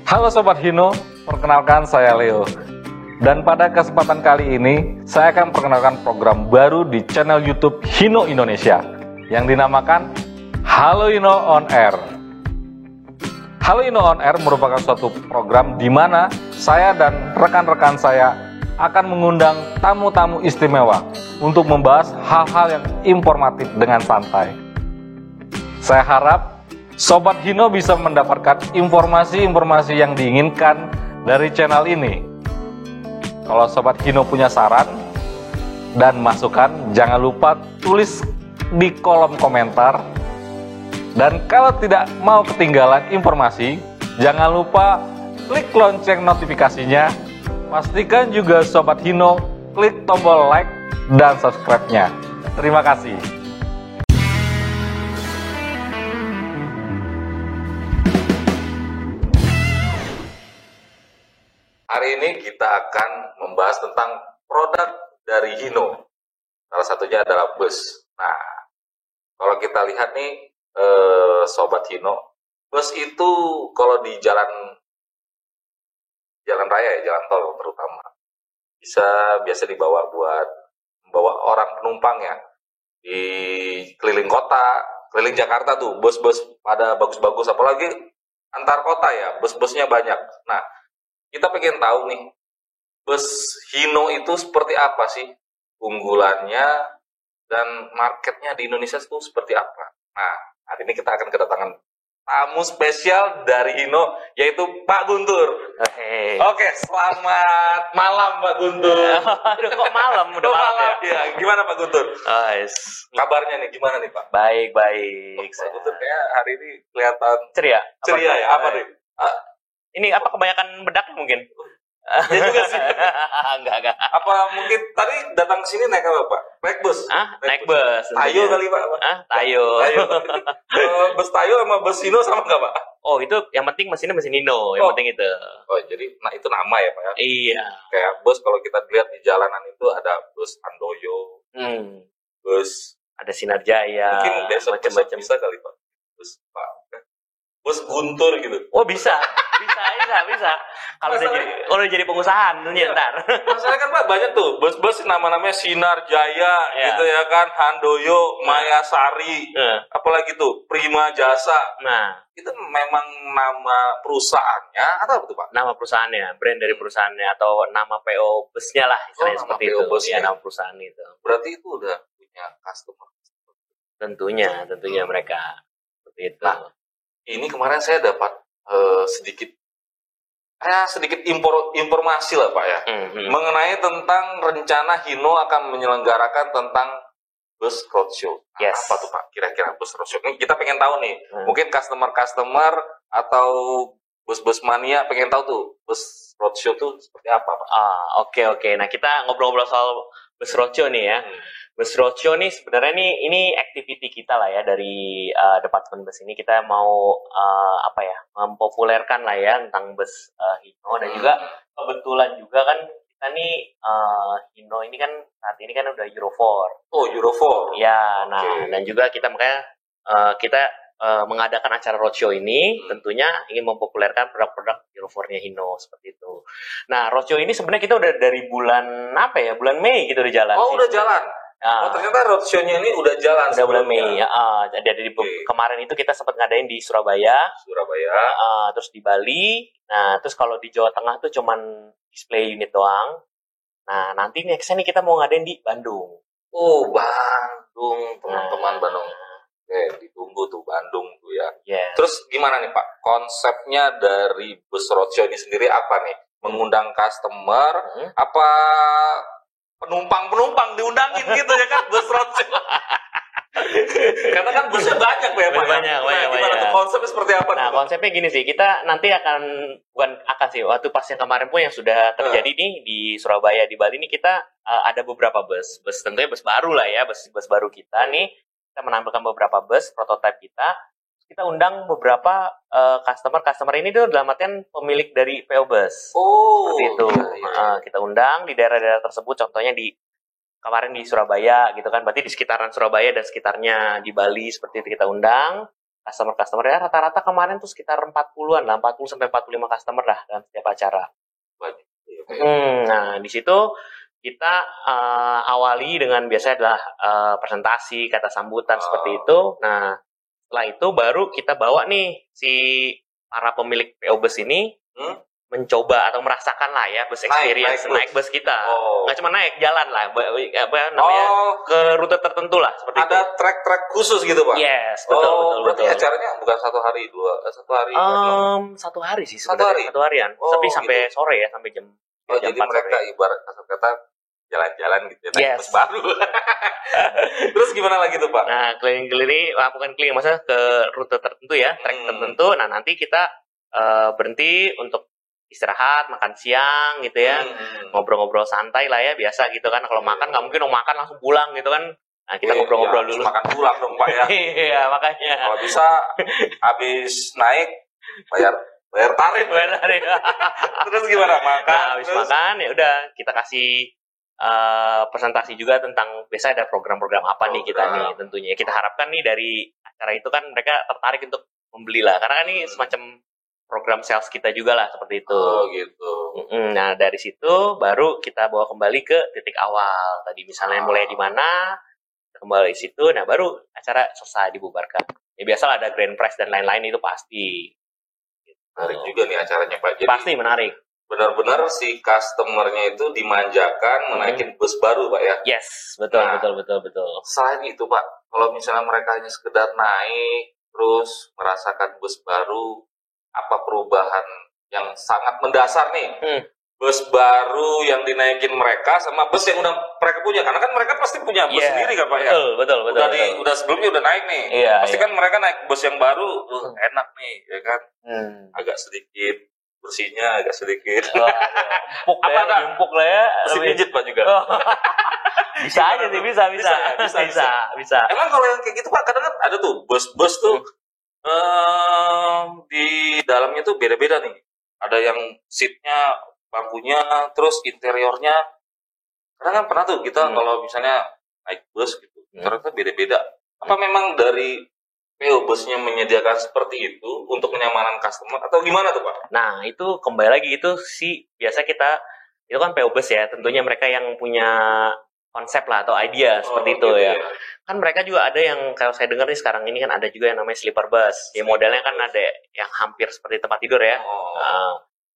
Halo Sobat Hino, perkenalkan saya Leo. Dan pada kesempatan kali ini, saya akan perkenalkan program baru di channel YouTube Hino Indonesia yang dinamakan Halo Hino On Air. Halo Hino On Air merupakan suatu program di mana saya dan rekan-rekan saya akan mengundang tamu-tamu istimewa untuk membahas hal-hal yang informatif dengan santai. Saya harap Sobat Hino bisa mendapatkan informasi-informasi yang diinginkan dari channel ini. Kalau Sobat Hino punya saran dan masukan, jangan lupa tulis di kolom komentar. Dan kalau tidak mau ketinggalan informasi, jangan lupa klik lonceng notifikasinya. Pastikan juga Sobat Hino klik tombol like dan subscribe-nya. Terima kasih. Hari ini kita akan membahas tentang produk dari Hino. Salah satunya adalah bus. Nah, kalau kita lihat nih, Sobat Hino, bus itu kalau di jalan raya ya, jalan tol terutama, biasa dibawa buat membawa orang penumpang ya, di keliling kota, keliling Jakarta tuh, bus-bus pada bagus-bagus, apalagi antar kota ya, bus-busnya banyak. Nah, kita pengen tahu nih, bus Hino itu seperti apa sih unggulannya dan marketnya di Indonesia itu seperti apa. Nah, hari ini kita akan kedatangan tamu spesial dari Hino, yaitu Pak Guntur. Oke, selamat malam Pak Guntur. Aduh, kok malam? Udah malam ya? Gimana Pak Guntur? Yes. Kabarnya nih, gimana nih Pak? Baik. Pak Guntur kayak hari ini kelihatan ceria ya, apa nih? Ini apa, kebanyakan bedak mungkin? Ya juga sih. Enggak. Apa mungkin tadi datang ke sini naik apa Pak? Naik bus? Naik bus. Tayo kali Pak? Tayo. Bus Tayo sama bus Hino sama nggak Pak? Oh, itu yang penting mesinnya mesin Hino, yang penting itu. Oh, jadi itu nama ya Pak ya? Iya. Kayak bus kalau kita lihat di jalanan itu ada bus Handoyo, bus ada Sinar Jaya, mungkin macam-macam bisa kali Pak. Bus Guntur gitu. Oh, bisa. Kalau udah jadi pengusaha nanti ntar. Masalahnya kan Pak banyak tuh bus-bus namanya Sinar Jaya gitu ya kan, Handoyo, Mayasari, apalagi tuh Prima Jasa. Nah, itu memang nama perusahaannya atau apa tuh Pak? Nama perusahaannya, brand dari perusahaannya atau nama PO busnya lah, istilahnya seperti itu. Ya, nama perusahaan itu. Berarti itu udah punya customer. Tentunya mereka seperti itu. Nah, ini kemarin saya dapat sedikit informasi lah Pak ya, mengenai tentang rencana Hino akan menyelenggarakan tentang bus roadshow. Nah, apa tuh Pak kira-kira bus roadshow? Ini kita pengen tahu nih, mungkin customer atau bus mania pengen tahu tuh bus roadshow tuh seperti apa Pak? Oke. Nah, kita ngobrol-ngobrol soal bus roadshow nih ya. Bus roadshow nih sebenarnya ini activity kita lah ya dari departemen bus ini. Kita mau mempopulerkan lah ya tentang bus Hino, dan juga kebetulan juga kan kita nih Hino ini kan saat ini kan udah Euro 4. Oh, Euro 4. Ya, nah dan juga kita makanya kita mengadakan acara roadshow ini tentunya ingin mempopulerkan produk-produk Euro 4-nya Hino seperti itu. Nah, roadshow ini sebenarnya kita udah dari bulan bulan Mei gitu udah jalan. Oh, udah jalan. Ternyata roadshow-nya ini udah jalan. Udah bulan Mei. Jadi kemarin itu kita sempat ngadain di Surabaya. Terus di Bali. Nah, terus kalau di Jawa Tengah tuh cuman display unit doang. Nah, nanti next-nya nih kita mau ngadain di Bandung. Oh, Bandung, teman-teman Bandung. Oke, ditunggu tuh Bandung tuh ya. Yes. Terus gimana nih Pak? Konsepnya dari bus roadshow ini sendiri apa nih? Mengundang customer, apa penumpang diundangin gitu ya kan bus roadshow? Karena kan busnya banyak ya Pak. Banyak. Gimana tuh konsepnya seperti apa? Nah, konsepnya gini sih, kita nanti waktu pas yang kemarin pun yang sudah terjadi nih di Surabaya, di Bali nih, kita ada beberapa bus tentunya bus baru lah ya, bus baru kita nih. Kita menampilkan beberapa bus prototipe kita undang beberapa customer ini tuh dalam artian pemilik dari PO Bus. Seperti itu. Iya. Kita undang di daerah-daerah tersebut, contohnya kemarin di Surabaya gitu kan, berarti di sekitaran Surabaya dan sekitarnya, di Bali seperti itu kita undang. customer ya rata-rata kemarin tuh sekitar 40-an lah, 40 sampai 45 customer lah dalam setiap acara. Nah, di situ kita awali dengan biasanya adalah presentasi, kata sambutan seperti itu. Nah, setelah itu baru kita bawa nih si para pemilik PO Bus ini mencoba atau merasakan lah ya bus experience, naik bus kita. Nggak cuma naik, jalan lah, apa namanya, ke rute tertentu lah seperti ada itu. trek-trek khusus gitu Pak? Yes, betul. Berarti acaranya bukan 1 hari, 1 hari? 1 hari sih sebenarnya, 1 harian. Tapi sampai gitu. sore ya, sampai jam. Jadi mereka sore. Ibarat kata jalan-jalan gitu ya, naik bus baru. Terus gimana lagi tuh Pak? Nah, keliling-keliling, bukan keliling, maksudnya ke rute tertentu ya, trek tertentu. Nah, nanti kita berhenti untuk istirahat, makan siang gitu ya, ngobrol-ngobrol santai lah ya, biasa gitu kan. Kalau makan nggak mungkin makan langsung pulang gitu kan. Nah, kita ngobrol-ngobrol dulu. Makan pulang dong Pak ya. Iya, makanya. Kalau bisa habis naik bayar tarif. Terus gimana makan? Nah, habis makan ya udah kita kasih presentasi juga tentang biasa ada program-program apa nih kita nih tentunya. Kita harapkan nih dari acara itu kan mereka tertarik untuk membeli lah, karena kan ini semacam program sales kita juga lah seperti itu. Oh gitu. Nah, dari situ baru kita bawa kembali ke titik awal. Tadi misalnya mulai di mana, kembali di situ, nah baru acara selesai dibubarkan. Ya biasalah ada grand prize dan lain-lain itu pasti. Menarik juga nih acaranya Pak. Jadi pasti menarik. Benar-benar si customernya itu dimanjakan menaikin bus baru Pak ya? Yes, betul. Selain itu Pak, kalau misalnya mereka hanya sekedar naik, terus merasakan bus baru, apa perubahan yang sangat mendasar nih? Bus baru yang dinaikin mereka sama bus yang udah mereka punya, karena kan mereka pasti punya bus sendiri kan Pak ya? Betul. Udah sebelumnya udah naik nih. Pasti kan mereka naik bus yang baru, enak nih, ya kan? Agak sedikit bersihnya, agak sedikit. Empuk lah ya. Masih pijit Pak juga. Bisa aja sih, bisa. Emang kalau yang kayak gitu Pak, kadang kan ada tuh bus-bus tuh di dalamnya tuh beda-beda nih. Ada yang seatnya, bangkunya, terus interiornya. Kadang kan pernah tuh kita kalau misalnya naik bus gitu, ternyata beda-beda. Apa memang dari PO Busnya menyediakan seperti itu untuk kenyamanan customer atau gimana tuh Pak? Nah, itu kembali lagi itu sih biasa kita, itu kan PO Bus ya, tentunya mereka yang punya konsep lah atau idea seperti itu ya. Kan mereka juga ada yang, kalau saya dengar nih sekarang ini kan ada juga yang namanya sleeper bus. Ya modelnya kan ada yang hampir seperti tempat tidur ya.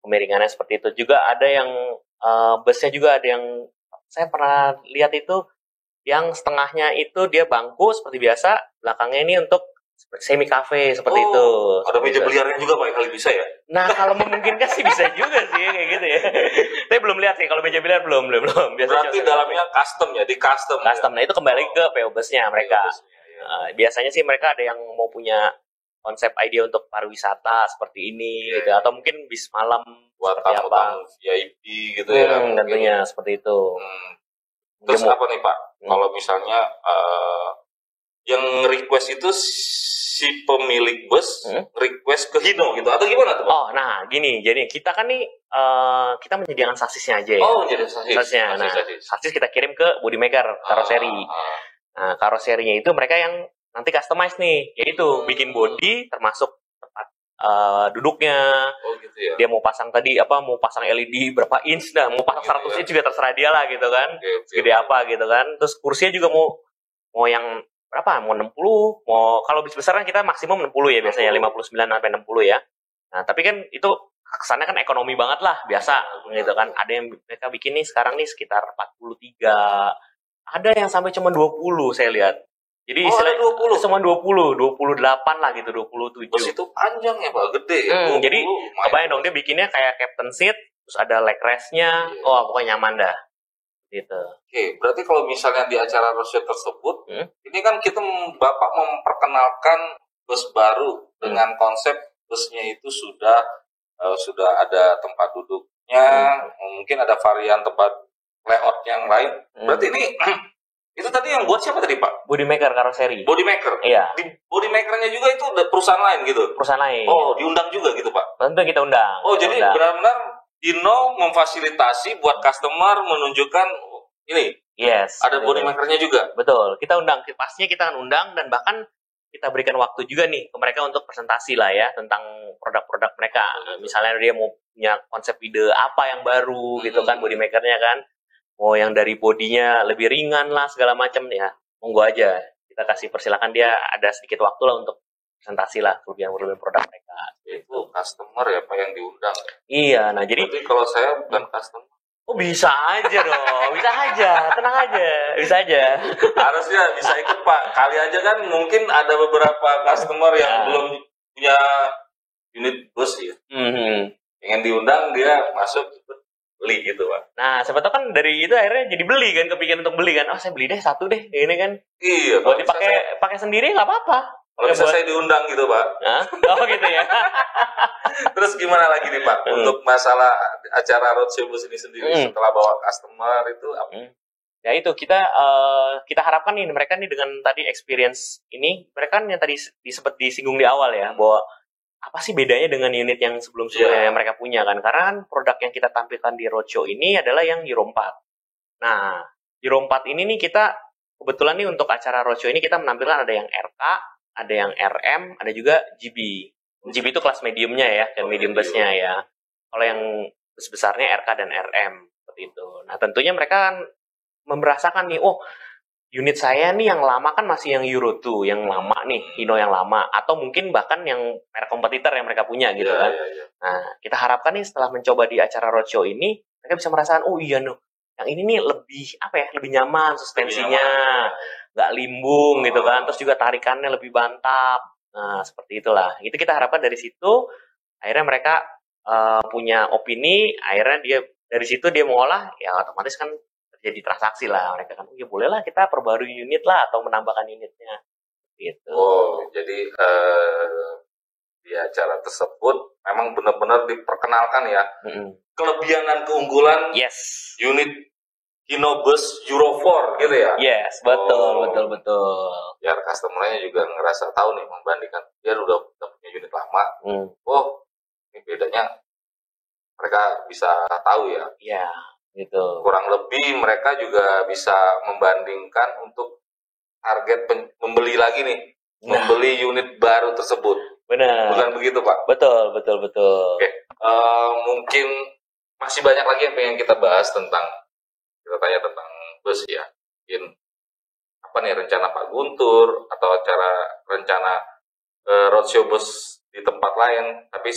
Kemiringannya seperti itu. Juga ada yang busnya juga ada yang saya pernah lihat itu yang setengahnya itu dia bangku seperti biasa, belakangnya ini untuk semi cafe seperti itu. Ada meja biliarnya juga Pak, kali bisa ya? Nah, kalau memungkinkan sih bisa juga sih kayak gitu ya. Tapi belum lihat sih kalau meja biliar belum. Berarti dalamnya custom ya, di custom. Custom. Nah, itu kembali ke PO Busnya mereka. Biasanya sih mereka ada yang mau punya konsep ide untuk pariwisata seperti ini gitu, atau mungkin bis malam buat tamu-tamu VIP gitu ya. Tentunya seperti itu. Terus apa nih Pak? Kalau misalnya yang request itu si pemilik bus request ke Hino gitu atau gimana tuh Pak? Nah gini, jadi kita kan nih kita menyediakan sasisnya aja ya. Jadi sasisnya. Nah, sasis kita kirim ke body maker, karoseri. Nah, karoserinya itu mereka yang nanti customize nih, yaitu bikin body termasuk tempat duduknya. Gitu ya. Dia mau pasang mau pasang LED berapa inch dah, mau pasang 100 inch juga terserah dia lah gitu kan. Gede apa gitu kan. Terus kursinya juga mau yang berapa? Mau 60, mau kalau bis besar kan kita maksimum 60 ya biasanya, 59 sampai 60 ya. Nah, tapi kan itu kesannya kan ekonomi banget lah, biasa gitu kan. Ada yang mereka bikin nih sekarang nih sekitar 43. Ada yang sampai cuma 20 saya lihat. Jadi ada 20. Cuma 20, 28 lah gitu, 27. Bus itu panjang ya Pak, gede. Jadi kebayang dong dia bikinnya kayak captain seat, terus ada leg rest-nya. Pokoknya nyaman dah. Gitu. Oke, berarti kalau misalnya di acara roadshow tersebut, ini kan Bapak memperkenalkan bus baru dengan konsep busnya itu sudah ada tempat duduknya, mungkin ada varian tempat layout yang lain. Berarti ini itu tadi yang buat siapa tadi Pak? Body maker karoseri. Body maker. Iya. Di body makernya juga itu ada perusahaan lain gitu. Perusahaan lain. Diundang juga gitu Pak. Tentu kita undang. Jadi benar-benar Hino memfasilitasi buat customer menunjukkan ini. Yes. Ada body makernya juga. Betul. Kita undang. Pastinya kita akan undang dan bahkan kita berikan waktu juga nih ke mereka untuk presentasi lah ya tentang produk-produk mereka. Misalnya dia mau punya konsep ide apa yang baru gitu kan, body makernya kan, mau yang dari bodinya lebih ringan lah segala macam ya, monggo aja kita kasih persilakan dia ada sedikit waktu lah untuk presentasi lah kelebihan produk mereka. Itu customer ya Pak yang diundang. Iya, nah jadi kalau saya bukan customer. Oh bisa aja dong, bisa aja, tenang aja, bisa aja. Harusnya bisa ikut Pak. Kali aja kan mungkin ada beberapa customer yang belum punya unit bus ya. Pengen diundang dia masuk beli gitu Pak. Nah siapa tahu kan dari itu akhirnya jadi beli kan, kepikiran untuk beli kan. Oh saya beli deh satu deh, ini kan. Iya. Kalau dipakai sendiri nggak apa-apa. Kalau bisa saya diundang gitu Pak. Nah, oh gitu ya. Terus gimana lagi nih Pak untuk masalah acara roadshow bus ini sendiri setelah bawa customer itu apa? Ya itu kita harapkan nih mereka nih dengan tadi experience ini, mereka kan yang tadi sempat disinggung di awal ya bahwa apa sih bedanya dengan unit yang sebelum-sebelumnya yang mereka punya kan, karena kan produk yang kita tampilkan di roadshow ini adalah yang Euro 4. Nah Euro 4 ini nih kita kebetulan nih untuk acara roadshow ini kita menampilkan ada yang RK, ada yang RM, ada juga GB. GB itu kelas mediumnya ya, dan medium busnya ya. Kalau yang bus besarnya RK dan RM seperti itu. Nah tentunya mereka kan merasakan nih, oh unit saya nih yang lama kan masih yang Euro 2, yang lama nih, Hino yang lama, atau mungkin bahkan yang merek kompetitor yang mereka punya gitu kan. Nah kita harapkan nih setelah mencoba di acara roadshow ini, mereka bisa merasakan, oh iya no, yang ini nih lebih apa ya, lebih nyaman suspensinya, nggak limbung gitu kan, terus juga tarikannya lebih mantap. Nah seperti itulah, itu kita harapkan dari situ akhirnya mereka punya opini, akhirnya dia dari situ dia mengolah, ya otomatis kan terjadi transaksi lah, mereka kan ya bolehlah kita perbarui unit lah atau menambahkan unitnya gitu. Oh jadi di acara tersebut memang benar-benar diperkenalkan ya kelebihan dan keunggulan unit Hinobus Euro 4 gitu ya? Yes, betul. Biar customer-nya juga ngerasa tahu nih, membandingkan dia udah punya unit lama. Oh, ini bedanya mereka bisa tahu ya? Iya, gitu. Kurang lebih mereka juga bisa membandingkan untuk target membeli lagi nih, membeli unit baru tersebut. Benar. Bukan begitu Pak? Betul. Oke, mungkin masih banyak lagi yang pengen kita bahas tentang, kita tanya tentang bus ya. Mungkin apa nih rencana Pak Guntur atau rencana roadshow bus di tempat lain, tapi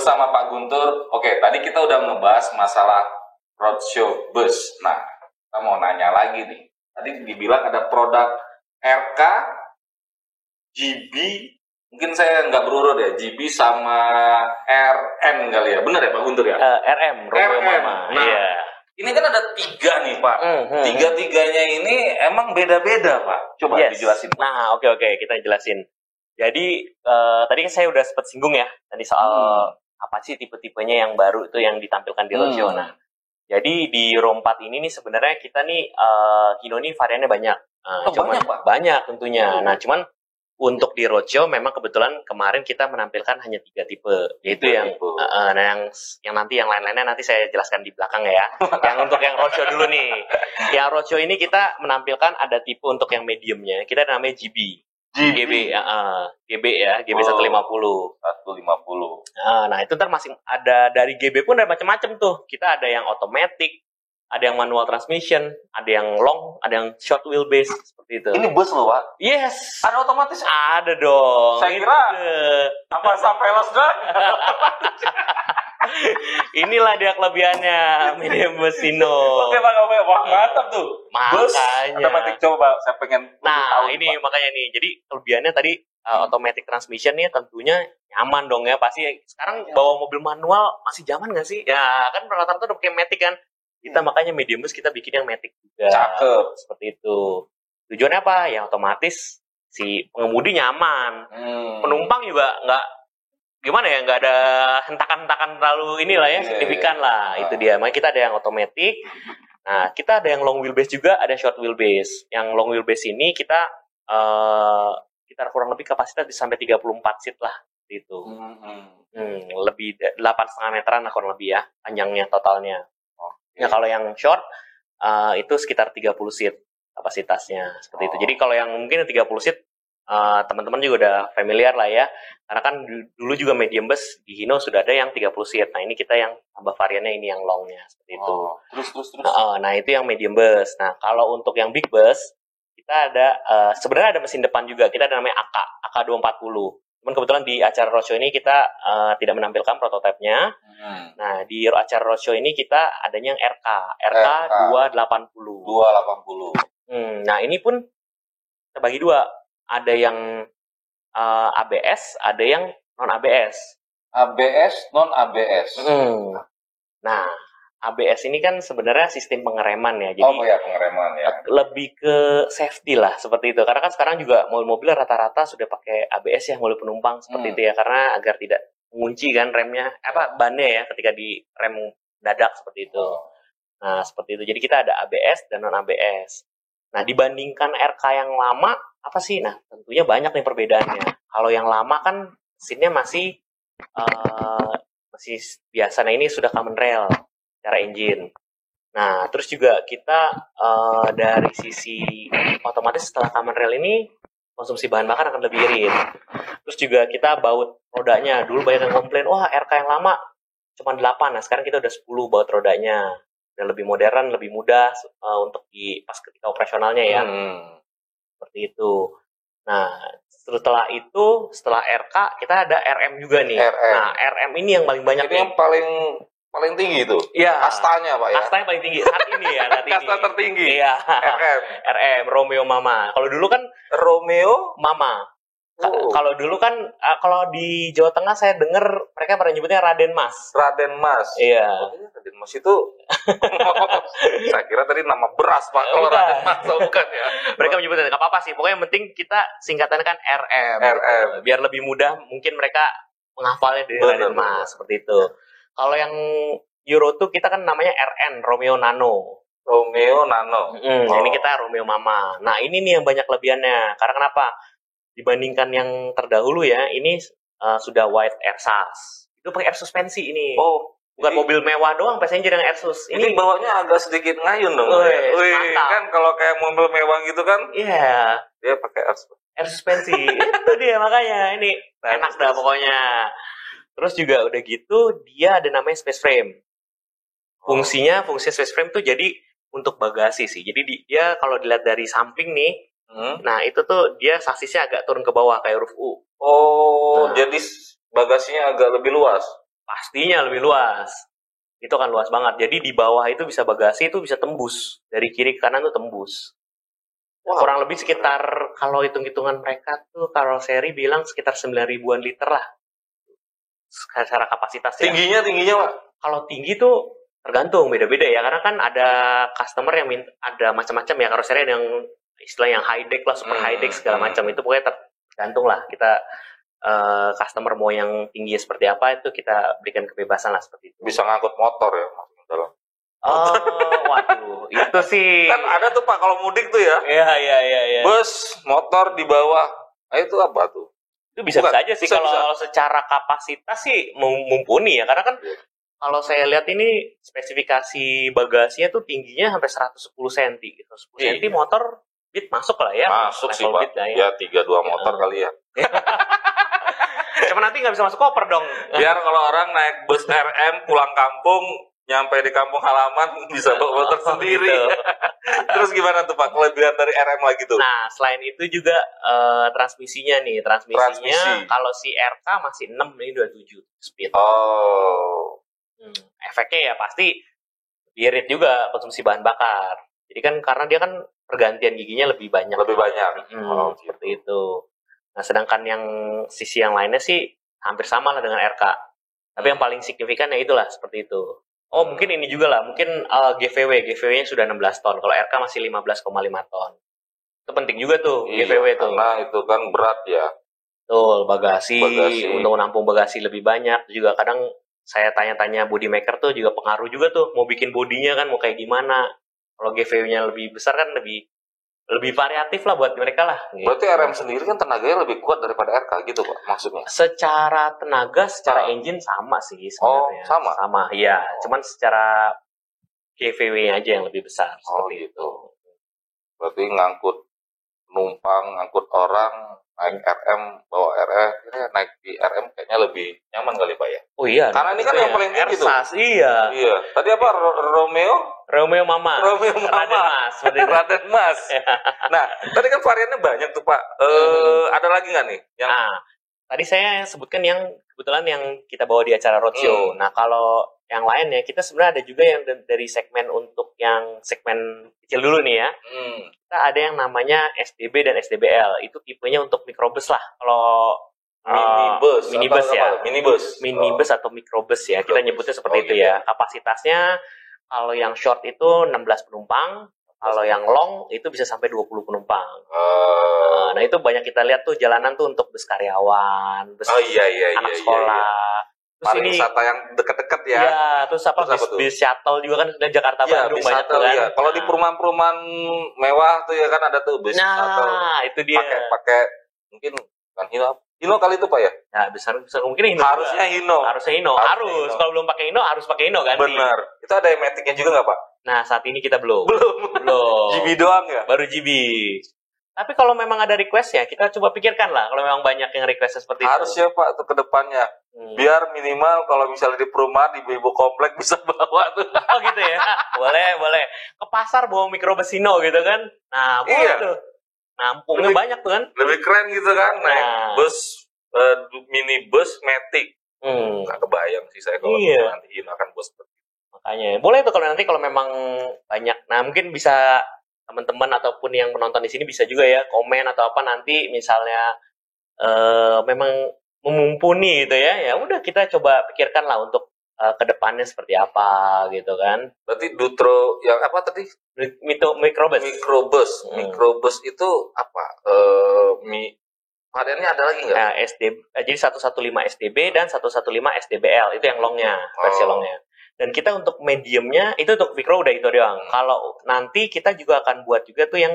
bersama Pak Guntur. Oke, tadi kita udah ngebahas masalah roadshow bus. Nah, kita mau nanya lagi nih. Tadi dibilang ada produk RK, GB, mungkin saya nggak berurut ya, GB sama RN kali ya. Bener ya Pak Guntur ya? RM, Romeo Mama. Nah, Iya. ini kan ada 3 nih Pak. Tiga-tiganya ini emang beda-beda Pak. Coba dijelasin. Nah, oke, kita jelasin. Jadi tadi kan saya udah sempat singgung ya tadi soal apa sih tipe-tipenya yang baru itu yang ditampilkan di roadshow. Nah, jadi di ROM 4 ini nih sebenarnya kita nih Hino nih variannya banyak. Banyak Pak? Banyak tentunya. Nah, cuman untuk di roadshow memang kebetulan kemarin kita menampilkan hanya 3 tipe, yaitu yang nanti yang lain-lainnya nanti saya jelaskan di belakang ya. Yang untuk yang roadshow dulu nih. Yang roadshow ini kita menampilkan ada tipe untuk yang mediumnya. Kita namanya GB. GB ya, GB 150. Nah, itu ntar masih ada dari GB pun ada macam-macam tuh. Kita ada yang automatic, ada yang manual transmission, ada yang long, ada yang short wheelbase seperti itu. Ini bus loh Pak? Yes. Ada otomatis? Ada dong. Saya kira apa sampai dah? Inilah dia kelebihannya medium bus Hino. Oke Pak, wah mantap tuh. Bus otomatis, coba saya pengen Nah, tahu, ini Pak. makanya nih. Jadi kelebihannya tadi automatic transmission nih tentunya nyaman dong ya. Pasti sekarang bawa mobil manual masih zaman nggak sih? Ya kan rata-rata udah pakai matic kan. Kita makanya medium bus kita bikin yang matic juga. Cakep. Seperti itu. Tujuannya apa? Yang otomatis si pengemudi nyaman. Penumpang juga nggak ada hentakan-hentakan terlalu inilah ya, signifikan lah. Itu dia. Makanya kita ada yang otomatis. Nah, kita ada yang long wheelbase juga, ada short wheelbase. Yang long wheelbase ini kita kurang lebih kapasitas bisa sampai 34 seat lah gitu. Lebih 8,5 meteran lah kurang lebih ya, panjangnya totalnya. Nah, kalau yang short itu sekitar 30 seat kapasitasnya seperti itu. Jadi kalau yang mungkin 30 seat teman-teman juga udah familiar lah ya. Karena kan dulu juga medium bus di Hino sudah ada yang 30 seat. Nah, ini kita yang tambah variannya ini yang longnya seperti itu. Terus. Nah, itu yang medium bus. Nah, kalau untuk yang big bus kita ada sebenarnya ada mesin depan juga. Kita ada namanya AK240. Cuman kebetulan di acara roadshow ini kita tidak menampilkan prototipenya. Nah, di acara roadshow ini kita adanya yang RK 280. Nah, ini pun kita bagi 2. Ada yang ABS, ada yang non ABS. ABS, non ABS. Nah, ABS ini kan sebenarnya sistem pengereman ya. Jadi pengereman ya. Lebih ke safety lah seperti itu. Karena kan sekarang juga mobil-mobil rata-rata sudah pakai ABS ya, mobil penumpang seperti itu ya, karena agar tidak mengunci kan remnya, bannya ya ketika di rem dadak seperti itu. Nah, seperti itu. Jadi kita ada ABS dan non ABS. Nah, dibandingkan RK yang lama apa sih? Nah, tentunya banyak nih perbedaannya. Kalau yang lama kan mesinnya masih biasa. Nah, ini sudah common rail secara engine. Nah, terus juga kita dari sisi otomatis setelah common rail ini konsumsi bahan bakar akan lebih irit. Terus juga kita baut rodanya. Dulu banyak yang komplain, wah RK yang lama cuma 8. Nah, sekarang kita udah 10 baut rodanya. Udah lebih modern, lebih mudah untuk pas ketika operasionalnya ya. Seperti itu. Nah, setelah RK kita ada RM juga nih. Nah, RM ini yang paling banyak. Ini yang paling tinggi itu. Iya. Kastanya Pak ya. Kastanya paling tinggi saat ini ya. Kasta tertinggi. Iya. RM Romeo Mama. Kalau dulu kan Romeo Mama. Kalau dulu kan kalau di Jawa Tengah saya dengar mereka pada nyebutnya Raden Mas. Iya. Raden Mas itu saya kira tadi nama beras Pak. Kalau Raden Mas bukan ya. Mereka menyebutnya nggak apa-apa sih. Pokoknya yang penting kita singkatannya kan RM. Gitu. Biar lebih mudah mungkin mereka menghafalnya dari Raden Mas seperti itu. Kalau yang Euro 2 kita kan namanya RN, Romeo Nano. Ini kita Romeo Mama. Nah, ini nih yang banyak kelebihannya. Karena kenapa? Dibandingkan yang terdahulu ya, ini sudah wide air sus. Itu pakai air suspensi ini. Bukan mobil mewah doang passenger yang air sus. Ini bawanya agak sedikit ngayun dong. Kan kalau kayak mobil mewah gitu kan? Iya. Dia pakai air suspensi. Itu dia makanya ini enak dah pokoknya. Terus juga udah gitu dia ada namanya space frame. Fungsinya space frame tuh jadi untuk bagasi sih. Jadi dia kalau dilihat dari samping nih, nah itu tuh dia sasisnya agak turun ke bawah kayak huruf U. Jadi bagasinya agak lebih luas. pastinya lebih luas. Itu kan luas banget. Jadi di bawah itu bisa bagasi itu bisa tembus. Dari kiri ke kanan tuh tembus. Wow. Kurang lebih sekitar, kalau hitung-hitungan mereka tuh karoseri bilang sekitar 9 ribuan liter lah. Secara kapasitasnya. Tingginya Pak? Kalau tinggi tuh tergantung, beda-beda ya. Karena kan ada customer yang minta, ada macam-macam ya karoseri, yang istilah yang high deck lah, super high deck segala macam. Itu pokoknya tergantung lah. Kita customer mau yang tinggi seperti apa, itu kita berikan kebebasan lah seperti itu. Bisa ngangkut motor ya maksudnya dalam. Oh, waduh, itu sih. Kan ada tuh Pak kalau mudik tuh ya. Iya. Bus, motor di bawah. Nah, itu apa tuh? Itu bisa aja sih, kalau secara kapasitas sih mumpuni ya. Karena kan kalau saya lihat ini spesifikasi bagasinya tuh tingginya sampai 110 cm gitu. 10 cm motor Beat masuk lah ya. Masuk sih Pak. Ya 3-2 motor kali ya. Cuma nanti nggak bisa masuk koper dong. Biar kalau orang naik bus RM pulang kampung, nyampe di kampung halaman bisa bawa motor sendiri. Gitu. Terus gimana tuh Pak kelebihan dari RM lagi tuh? Nah, selain itu juga transmisinya nih. Transmisinya kalau si RK masih 6, ini 27 speed. Oh. Efeknya ya pasti irit juga konsumsi bahan bakar. Jadi kan karena dia kan pergantian giginya lebih banyak. Seperti itu. Nah, sedangkan yang sisi yang lainnya sih hampir sama lah dengan RK. Tapi yang paling signifikan ya itulah seperti itu. Oh, mungkin ini juga lah. Mungkin GVW-nya sudah 16 ton. Kalau RK masih 15,5 ton. Itu penting juga tuh, GVW tuh. Karena itu kan berat ya. Betul, bagasi. Untuk menampung bagasi lebih banyak. Juga kadang saya tanya-tanya body maker tuh juga pengaruh juga tuh. Mau bikin bodinya kan mau kayak gimana. Kalau GVW-nya lebih besar kan lebih variatif lah buat mereka lah. Berarti RM sendiri kan tenaganya lebih kuat daripada RK gitu Pak maksudnya? Secara tenaga, secara engine sama sih sebenarnya. Oh, sama? Sama, iya. Cuman secara GVW aja yang lebih besar. Seperti itu. Berarti ngangkut penumpang, ngangkut orang, naik RM, bawa RF, naik di RM kayaknya lebih nyaman kali Pak ya? Oh iya. Karena ini kan yang paling tinggi tuh. Iya. Tadi apa? Romeo Mama. Raden Mas. Nah, tadi kan variannya banyak tuh Pak. Ada lagi nggak nih? Nah, tadi saya sebutkan yang kebetulan yang kita bawa di acara roadshow. Nah, kalau yang lain ya, kita sebenarnya ada juga yang dari segmen untuk yang segmen kecil dulu nih ya. Kita ada yang namanya SDB dan SDBL. Itu tipenya untuk mikrobus lah. Kalau minibus atau mikrobus ya. Kita nyebutnya seperti itu ya. Kapasitasnya kalau yang short itu 16 penumpang. Kalau yang long itu bisa sampai 20 penumpang. Nah, itu banyak kita lihat tuh jalanan tuh untuk bus karyawan, bus anak sekolah. Terus ini wisata yang dekat-dekat ya. Iya, terus bis shuttle juga kan sudah Jakarta Bandung banyak tuh kan. Kalau di perumahan-perumahan mewah tuh ya kan ada tuh bis shuttle. Nah, itu dia. Pakai mungkin kan Hino kali itu Pak ya? Ya, besar mungkin Hino. Harusnya Hino. Harus. Kalau belum pakai Hino harus pakai Hino ganti. Benar. Itu ada Matic-nya juga nggak Pak? Nah, saat ini kita belum. GB doang ya? Baru GB. Tapi kalau memang ada request-nya, kita coba pikirkan lah. Kalau memang banyak yang request seperti itu. Harusnya Pak, tuh ke depannya. Biar minimal kalau misalnya di perumahan, di ibu komplek bisa bawa tuh. Oh gitu ya? Boleh. Ke pasar bawa mikrobus Hino gitu kan? Nah, boleh tuh. Nampungnya banyak tuh kan? Lebih keren gitu kan? Naik bus, minibus, Matic. Nggak kebayang sih saya kalau nanti Hino akan bus seperti itu. Makanya, boleh tuh kalau memang banyak. Nah, mungkin bisa teman-teman ataupun yang menonton di sini bisa juga ya komen atau apa nanti misalnya memang memumpuni gitu ya udah kita coba pikirkan lah untuk kedepannya seperti apa gitu kan. Berarti Dutro yang apa tadi? Mikrobus itu apa? Variannya ada lagi nggak? Nah, jadi 115 SDB dan 115 SDBL itu yang longnya, versi longnya. Dan kita untuk mediumnya itu untuk mikro udah itu doang. Kalau nanti kita juga akan buat juga tuh yang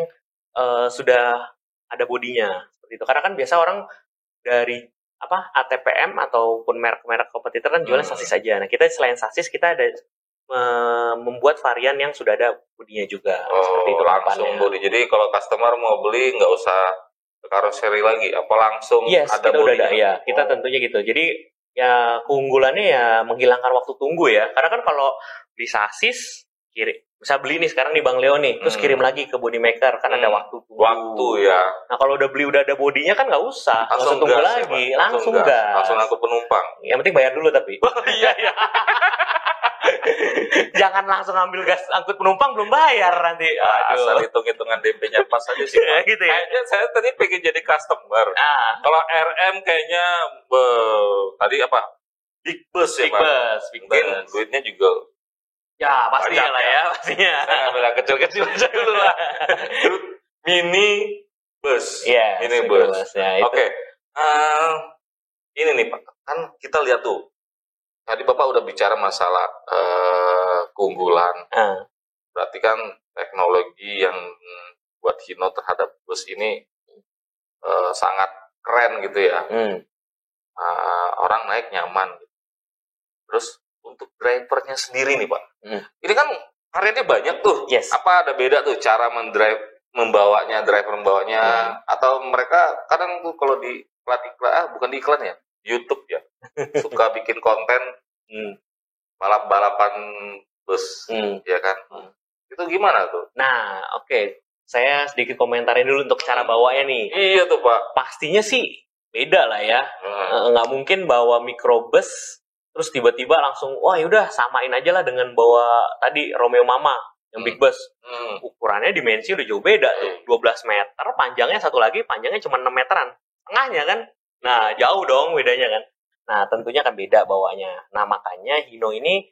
sudah ada bodinya seperti itu. Karena kan biasa orang dari ATPM ataupun merek-merek kompetitor kan jualan sasis saja. Nah, kita selain sasis kita ada membuat varian yang sudah ada bodinya juga. Seperti itu langsung bodi. Jadi kalau customer mau beli nggak usah karoseri lagi, apa langsung ada bodinya? Kita tentunya gitu. Jadi ya keunggulannya ya menghilangkan waktu tunggu ya. Karena kan kalau beli sasis bisa beli nih sekarang di Bang Leo nih, terus kirim lagi ke body maker kan ada waktu tunggu. Waktu ya. Nah kalau udah beli udah ada bodinya kan nggak usah tunggu gas, lagi, ya, langsung gas. Langsung angkut penumpang. Yang penting bayar dulu tapi. Iya iya. Jangan langsung ambil gas angkut penumpang belum bayar nanti. Asal hitung-hitungan DP-nya pas aja sih. Gitu ya. Kayaknya saya tadi pengen jadi customer. Kalau RM kayaknya tadi apa? Big bus ya, Pak. Big Dan bus. duitnya juga Ya pastinya banyak lah ya. ya, pastinya. saya ngambil yang kecil-kecil aja dulu lah. Mini bus. Iya, Mini bus. Ya, itu. Oke. Ini nih Pak, kan kita lihat tuh. Tadi Bapak udah bicara masalah keunggulan. Berarti kan teknologi yang buat Hino terhadap bus ini sangat keren gitu ya. Orang naik nyaman. Terus untuk drivernya sendiri nih Pak, ini kan variannya banyak tuh. Yes. Apa ada beda tuh cara driver membawanya, atau mereka kadang tuh kalau di iklan, bukan di iklan ya, YouTube ya, suka bikin konten balap-balapan bus, ya kan? Itu gimana tuh? Nah, oke. Saya sedikit komentarin dulu untuk cara bawanya nih. Iya tuh Pak. Pastinya sih beda lah ya. Nggak mungkin bawa microbus terus tiba-tiba langsung wah yaudah samain aja lah dengan bawa tadi Romeo Mama yang big bus. Ukurannya dimensi udah jauh beda tuh. 12 meter, panjangnya satu lagi panjangnya cuma 6 meteran. Tengahnya kan. Nah, jauh dong bedanya kan. Nah, tentunya akan beda bawanya. Nah, makanya Hino ini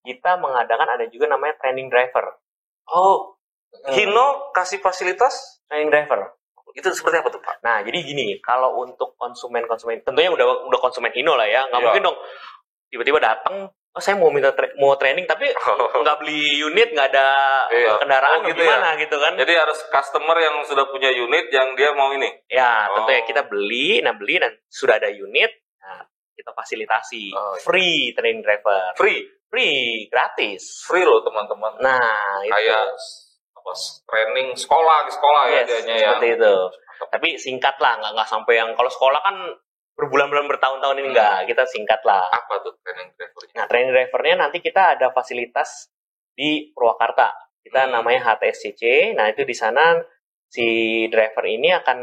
kita mengadakan ada juga namanya training driver. Oh, Hino kasih fasilitas Training driver. itu seperti apa tuh Pak? Nah, jadi gini, kalau untuk konsumen tentunya udah konsumen Hino lah ya. Nggak mungkin dong tiba-tiba datang, saya mau mau training tapi nggak beli unit, nggak ada kendaraan gitu gimana gitu kan. Jadi harus customer yang sudah punya unit yang dia mau ini. Ya, tentunya kita beli dan sudah ada unit, nah kita fasilitasi free training driver. Free, gratis. Free loh teman-teman. Nah, itu. Kayak training sekolah ya dianya ya. Seperti itu. Tapi singkat lah, nggak sampai yang kalau sekolah kan berbulan-bulan bertahun-tahun ini enggak, kita singkat lah. Apa tuh training drivernya? Nah, training drivernya nanti kita ada fasilitas di Purwakarta. Kita namanya HTSCC. Nah, itu di sana si driver ini akan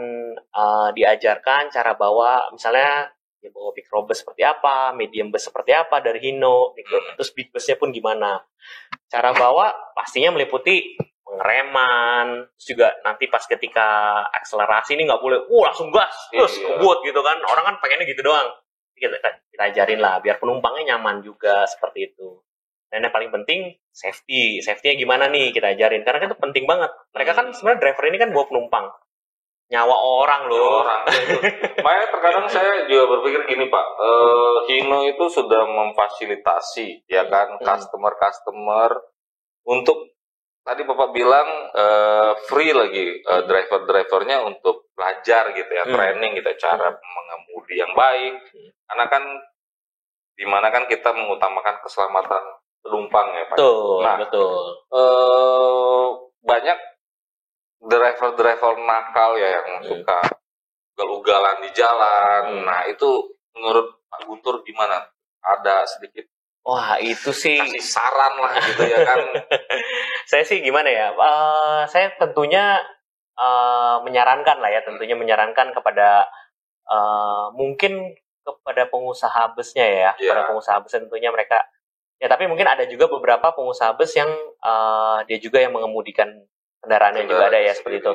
diajarkan cara bawa, misalnya dia bawa microbus seperti apa, medium bus seperti apa dari Hino, terus big busnya pun gimana. Cara bawa pastinya meliputi pengereman, terus juga nanti pas ketika akselerasi ini nggak boleh, langsung gas, terus ngebut gitu kan, orang kan pengennya gitu doang. Kita ajarin lah, biar penumpangnya nyaman juga seperti itu. Dan yang paling penting safety-nya gimana nih kita ajarin, karena kan itu penting banget. Mereka kan sebenarnya driver ini kan bawa penumpang, nyawa orang loh. Makanya terkadang saya juga berpikir gini Pak, Hino itu sudah memfasilitasi ya kan customer untuk tadi Bapak bilang free lagi driver-drivernya untuk belajar gitu ya, training gitu, cara mengemudi yang baik. Karena kan dimana kan kita mengutamakan keselamatan penumpang ya Pak. Betul. Banyak driver-driver nakal ya yang suka ugal-ugalan di jalan. Nah itu menurut Pak Guntur gimana? Ada sedikit wah itu sih kasih saran lah gitu ya kan. Saya sih gimana ya, saya tentunya menyarankan lah ya, tentunya menyarankan kepada mungkin kepada pengusaha busnya ya, kepada pengusaha bus tentunya mereka ya, tapi mungkin ada juga beberapa pengusaha bus yang dia juga yang mengemudikan kendaraannya juga ada ya seperti itu.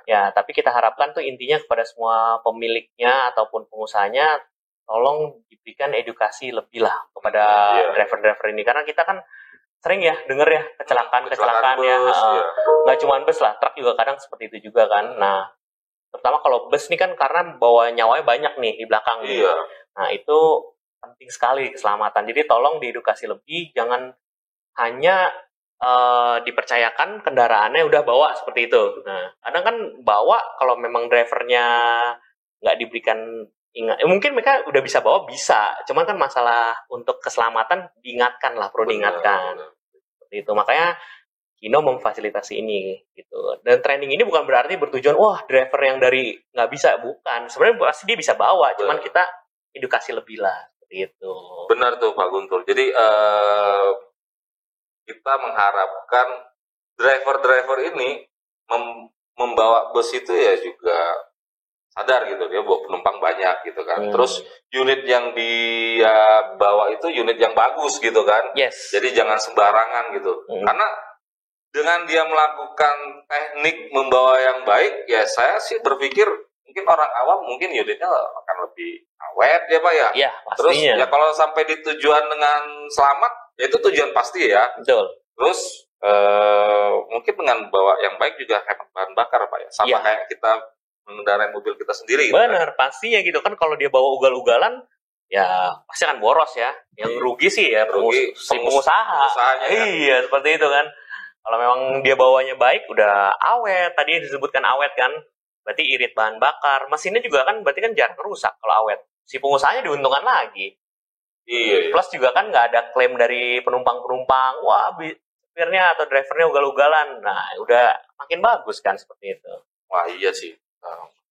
Ya, tapi kita harapkan tuh intinya kepada semua pemiliknya ataupun pengusahanya tolong diberikan edukasi lebih lah kepada driver-driver ini, karena kita kan sering ya denger ya kecelakaan ya, nggak cuma bus lah, truk juga kadang seperti itu juga kan. Nah, terutama kalau bus nih kan karena bawa nyawanya banyak nih di belakang. Nah, itu penting sekali keselamatan. Jadi tolong diedukasi lebih, jangan hanya dipercayakan kendaraannya udah bawa seperti itu. Nah, kadang kan bawa kalau memang drivernya nggak diberikan mungkin mereka udah bisa bawa bisa, cuman kan masalah untuk keselamatan diingatkan lah, perlu diingatkan. Seperti itu. Makanya Hino memfasilitasi ini gitu. Dan training ini bukan berarti bertujuan wah driver yang dari nggak bisa, bukan. Sebenarnya pasti dia bisa bawa, cuman kita edukasi lebih lah seperti itu. Benar tuh Pak Guntur. Jadi kita mengharapkan driver ini membawa bus itu ya juga sadar gitu, dia bawa penumpang banyak gitu kan. Terus unit yang dia bawa itu unit yang bagus gitu kan. Yes. Jadi jangan sembarangan gitu. Karena dengan dia melakukan teknik membawa yang baik, ya saya sih berpikir mungkin orang awam mungkin unitnya akan lebih awet ya Pak ya. Iya, Terus pastinya. ya kalau sampai di tujuan dengan selamat, ya itu tujuan pasti ya. Betul. Terus mungkin dengan bawa yang baik juga hemat bahan bakar Pak ya. Sama kayak kita mengendarai mobil kita sendiri. Bener, pastinya gitu kan. Kalau dia bawa ugal-ugalan, ya pasti akan boros ya. Yang rugi sih ya si pengusaha. Iya, seperti itu kan. Kalau memang dia bawanya baik, udah awet. Tadi disebutkan awet kan, berarti irit bahan bakar. Mesinnya juga kan berarti kan jarang rusak kalau awet. Si pengusahanya diuntungkan lagi. Iya. Plus juga kan nggak ada klaim dari penumpang-penumpang. Wah, supirnya atau drivernya ugal-ugalan. Nah, udah makin bagus kan seperti itu. Wah iya sih.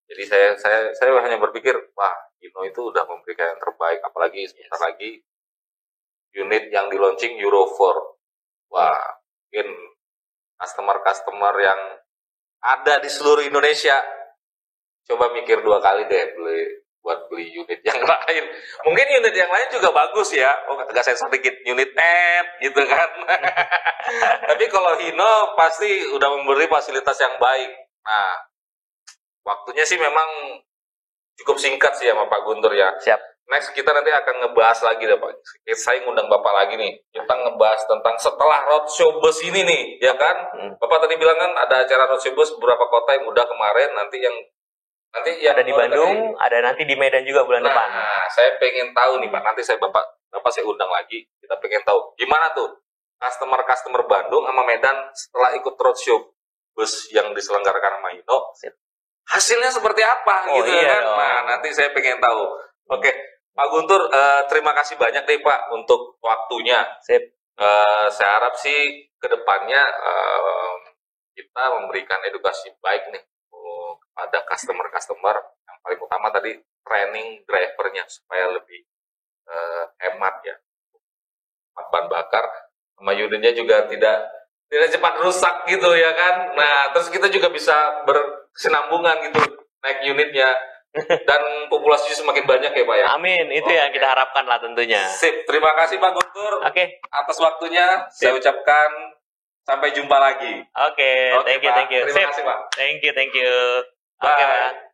Jadi saya hanya berpikir, wah Hino itu udah memberikan yang terbaik, apalagi sebentar lagi unit yang di launching Euro 4. Wah, mungkin customer yang ada di seluruh Indonesia coba mikir 2 kali deh buat beli unit yang lain. Mungkin unit yang lain juga bagus ya. Oh, agak sensor dikit, unit gitu kan. Tapi kalau Hino pasti udah memberi fasilitas yang baik. Nah, waktunya sih memang cukup singkat sih sama Pak Guntur ya. Siap. Next kita nanti akan ngebahas lagi deh Pak. Saya ngundang Bapak lagi nih. Kita ngebahas tentang setelah roadshow bus ini nih, ya kan? Bapak tadi bilang kan ada acara roadshow bus beberapa kota yang udah kemarin, nanti yang ada di Bandung, ada nanti di Medan juga bulan depan. Nah, saya pengen tahu nih Pak. Nanti Bapak saya undang lagi. Kita pengen tahu gimana tuh customer Bandung sama Medan setelah ikut roadshow bus yang diselenggarakan sama Hino. Hasilnya seperti apa gitu kan? Dong. Nah, nanti saya pengen tahu. Oke, Pak Guntur, terima kasih banyak nih Pak untuk waktunya. Sip. Saya harap sih ke depannya kita memberikan edukasi baik nih kepada customer. Yang paling utama tadi training drivernya supaya lebih hemat ya. Bahan bakar sama unitnya juga tidak cepat rusak gitu ya kan. Nah, terus kita juga bisa berkesinambungan gitu naik unitnya dan populasi semakin banyak ya Pak ya. Amin, itu yang kita harapkan lah tentunya. Sip, terima kasih Pak Guntur. Oke. Atas waktunya. Saya ucapkan sampai jumpa lagi. Oke, thank you. Terima kasih Pak. Thank you. Bye. Oke, Pak.